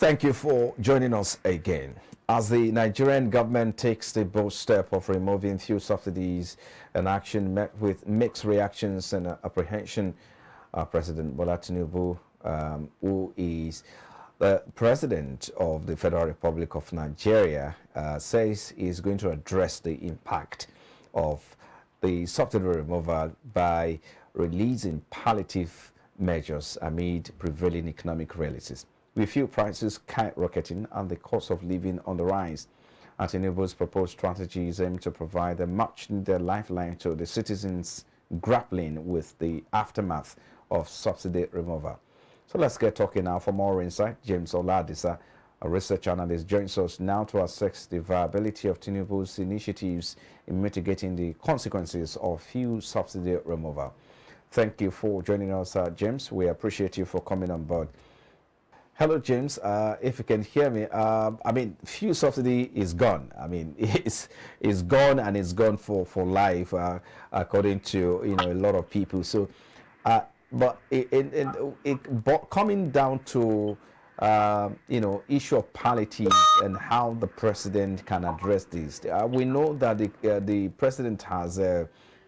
Thank you for joining us again. As the Nigerian government takes the bold step of removing fuel subsidies, an action met with mixed reactions and apprehension, President Bola Tinubu, who is the President of the Federal Republic of Nigeria, says he is going to address the impact of the subsidy removal by releasing palliative measures amid prevailing economic realities. With fuel prices skyrocketing and the cost of living on the rise, Tinubu's proposed strategies aim to provide a much-needed lifeline to the citizens grappling with the aftermath of subsidy removal. So let's get talking now. For more insight, James Oladisa, a research analyst, joins us now to assess the viability of Tinubu's initiatives in mitigating the consequences of fuel subsidy removal. Thank you for joining us, James. We appreciate you for coming on board. Hello, James. If you can hear me, I mean, fuel subsidy is gone. I mean, it's gone, and it's gone for life, according to a lot of people. So, but coming down to issue of palliative and how the president can address this. We know that the president has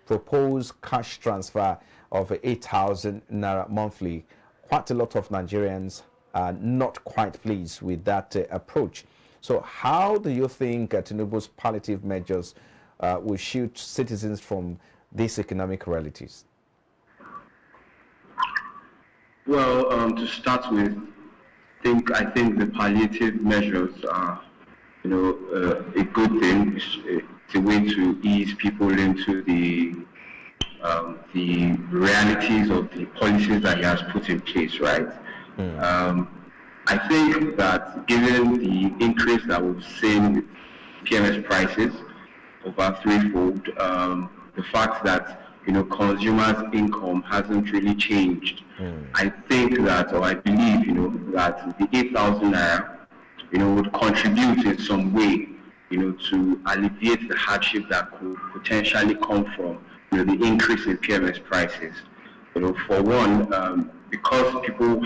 proposed cash transfer of 8,000 naira monthly. Quite a lot of Nigerians are not quite pleased with that approach. So how do you think Tinubu's palliative measures will shield citizens from these economic realities? Well, to start with, I think the palliative measures are, a good thing. It's a way to ease people into the realities of the policies that he has put in place, right? I think that given the increase that we've seen with PMS prices over threefold, the fact that consumers' income hasn't really changed, I think that, or I believe, that the 8,000 naira, would contribute in some way, to alleviate the hardship that could potentially come from, the increase in PMS prices. For one, because people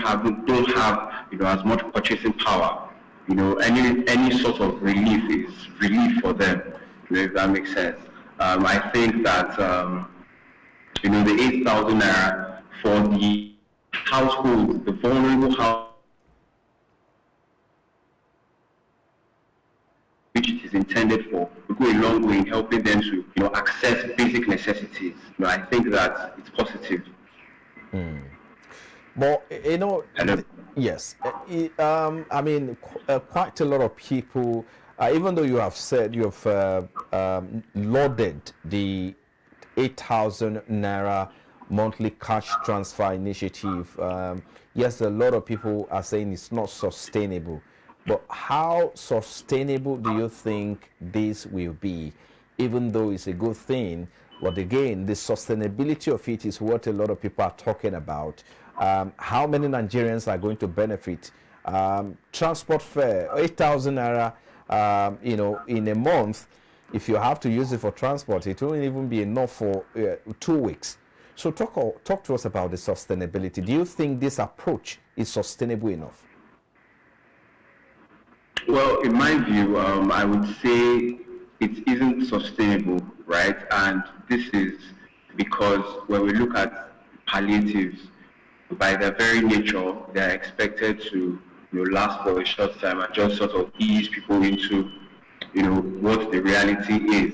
don't have as much purchasing power, any sort of relief is relief for them, if that makes sense. I think that the 8,000 naira for the household, the vulnerable household, which it is intended for, will go a long way in helping them to access basic necessities. I think that it's positive. But yes, I mean, quite a lot of people, even though you have said you've loaded the 8,000 naira monthly cash transfer initiative, yes, a lot of people are saying it's not sustainable. But how sustainable do you think this will be? Even though it's a good thing, but again, the sustainability of it is what a lot of people are talking about. How many Nigerians are going to benefit? Transport fare, 8,000 naira, in a month. If you have to use it for transport, it won't even be enough for 2 weeks. So talk to us about the sustainability. Do you think this approach is sustainable enough? Well, in my view, I would say it isn't sustainable, right? And this is because when we look at palliatives, by their very nature, they are expected to last for a short time and just sort of ease people into what the reality is.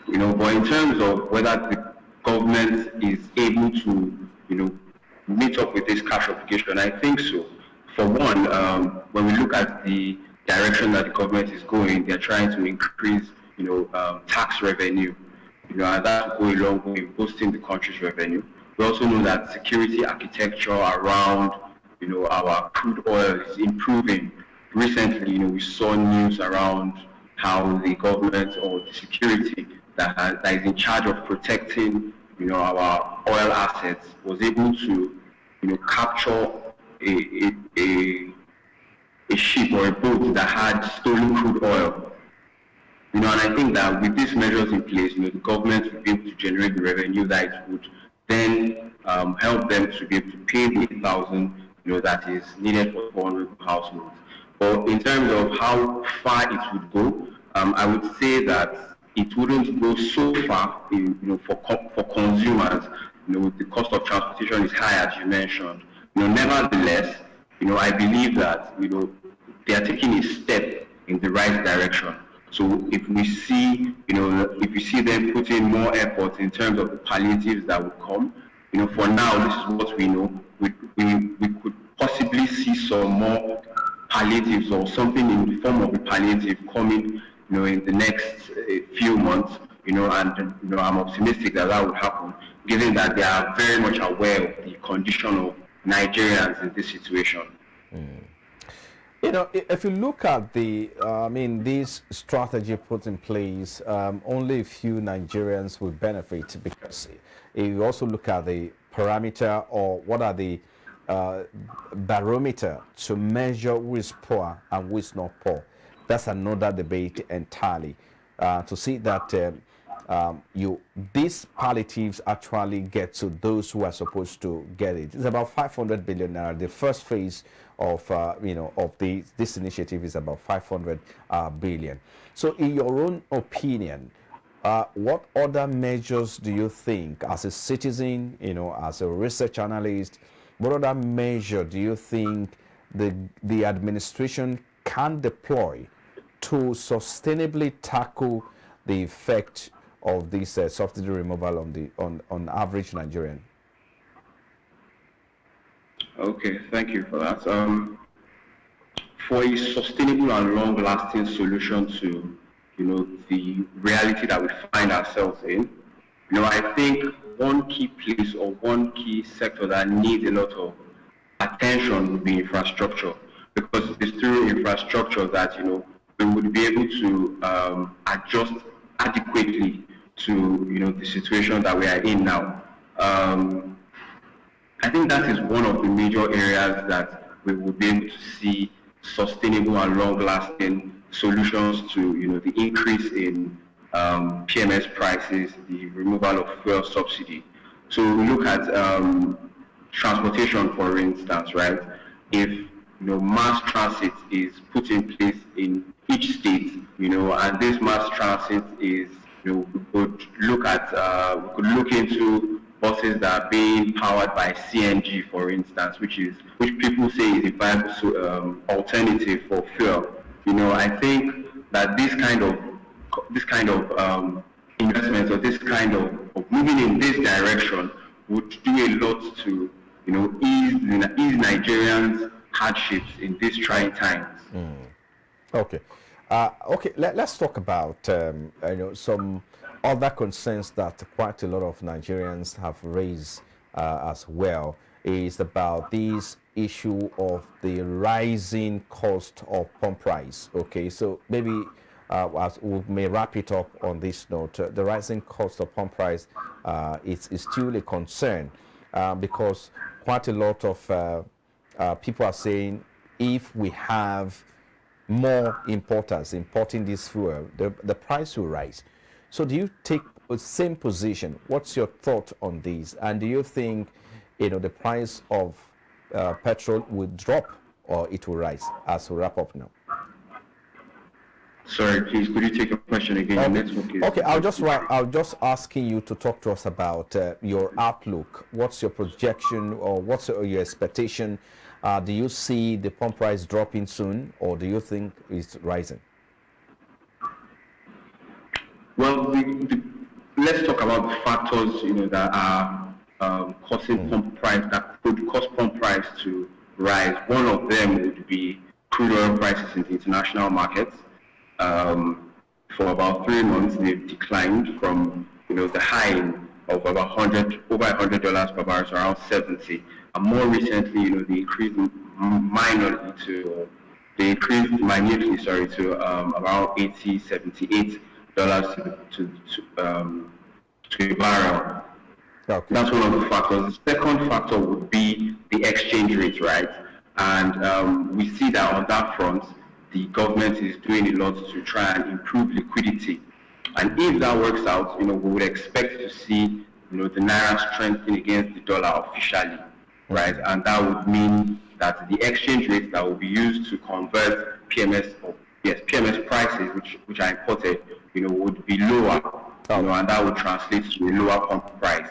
But in terms of whether the government is able to meet up with this cash obligation, I think so. For one, when we look at the direction that the government is going, they're trying to increase tax revenue, and that will go a long way in boosting the country's revenue. We also know that security architecture around, our crude oil is improving. Recently, we saw news around how the government or the security that is in charge of protecting, our oil assets was able to, capture a ship or a boat that had stolen crude oil. And I think that with these measures in place, the government will be able to generate the revenue that it would then help them to be able to pay the 8,000, that is needed for vulnerable households. But in terms of how far it would go, I would say that it wouldn't go so far, for consumers. The cost of transportation is high, as you mentioned. Nevertheless, I believe that they are taking a step in the right direction. So if we see, them putting more effort in terms of the palliatives that will come, for now, this is what we know. We could possibly see some more palliatives or something in the form of a palliative coming, in the next few months, and I'm optimistic that that will happen, given that they are very much aware of the condition of Nigerians in this situation. If you look at this strategy put in place, only a few Nigerians will benefit, because if you also look at the parameter, or what are the barometer to measure who is poor and who is not poor, that's another debate entirely. To see that these palliatives actually get to those who are supposed to get it. It's about 500 billion naira. The first phase of this initiative is about 500 billion. So, in your own opinion, what other measures do you think, as a citizen, as a research analyst, what other measure do you think the administration can deploy to sustainably tackle the effect of this subsidy removal on average Nigerian? Okay, thank you for that. For a sustainable and long-lasting solution to, the reality that we find ourselves in, I think one key place or one key sector that needs a lot of attention would be infrastructure, because it's through infrastructure that, we would be able to adjust adequately to, the situation that we are in now. I think that is one of the major areas that we will be able to see sustainable and long-lasting solutions to, the increase in PMS prices, the removal of fuel subsidy. So we look at transportation, for instance, right? If mass transit is put in place in each state, and this mass transit is, we could look into buses that are being powered by CNG, for instance, which people say is a viable alternative for fuel. I think that this kind of investment, or this kind of moving in this direction, would do a lot to ease Nigerians' hardships in these trying times. Okay. Let's talk about some other concerns that quite a lot of Nigerians have raised as well, is about this issue of the rising cost of pump price. Okay, so maybe as we may wrap it up on this note, the rising cost of pump price is still a concern, because quite a lot of people are saying, if we have more importers importing this fuel, the price will rise. So do you take the same position? What's your thought on this? And do you think the price of petrol will drop, or it will rise, as we wrap up now? Sorry, please, could you take a question again? Okay, I'll just asking you to talk to us about your outlook. What's your projection, or what's your expectation? Do you see the pump price dropping soon, or do you think it's rising? Well, let's talk about the factors, that are causing pump price, that could cause pump price to rise. One of them would be crude oil prices in the international markets. For about 3 months, they've declined from the high of about $100 per barrel to around 70. And more recently, they increased minutely to around $80, $78 to a barrel. Okay. That's one of the factors. The second factor would be the exchange rate, right? And we see that on that front, the government is doing a lot to try and improve liquidity. And if that works out, we would expect to see, the naira strengthening against the dollar officially, right? And that would mean that the exchange rate that will be used to convert PMS prices, which are imported, would be lower, and that would translate to a lower pump price.